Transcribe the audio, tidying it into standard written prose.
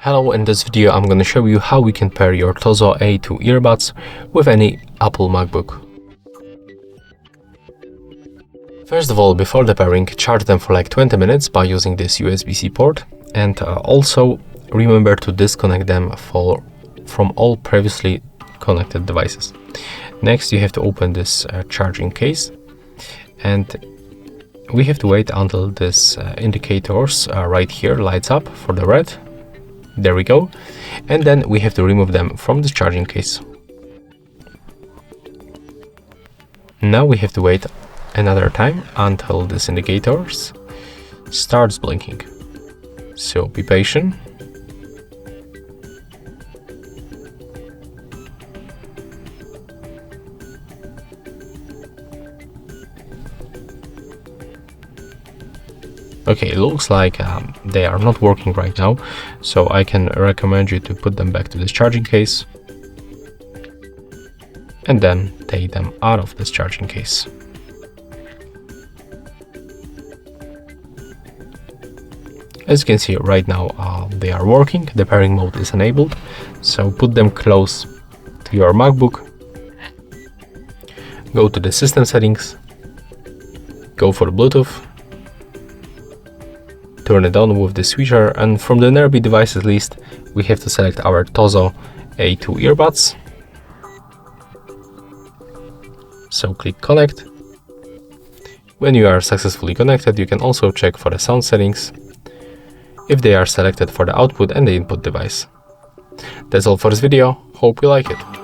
Hello, in this video I'm going to show you how we can pair your Tozo A2 earbuds with any Apple Macbook. First of all, before the pairing, charge them for like 20 minutes by using this USB-C port, and also remember to disconnect them from all previously connected devices. Next, you have to open this charging case, and we have to wait until this indicators right here lights up for the red. There we go. And then we have to remove them from the charging case. Now we have to wait another time until this indicators starts blinking. So be patient. Okay, it looks like they are not working right now, so I can recommend you to put them back to this charging case and then take them out of this charging case. As you can see right now, they are working, the pairing mode is enabled, so put them close to your MacBook, go to the system settings, go for Bluetooth, turn it on with the switcher, and from the nearby devices list we have to select our Tozo A2 earbuds. So click connect. When you are successfully connected, you can also check for the sound settings if they are selected for the output and the input device. That's all for this video, hope you like it.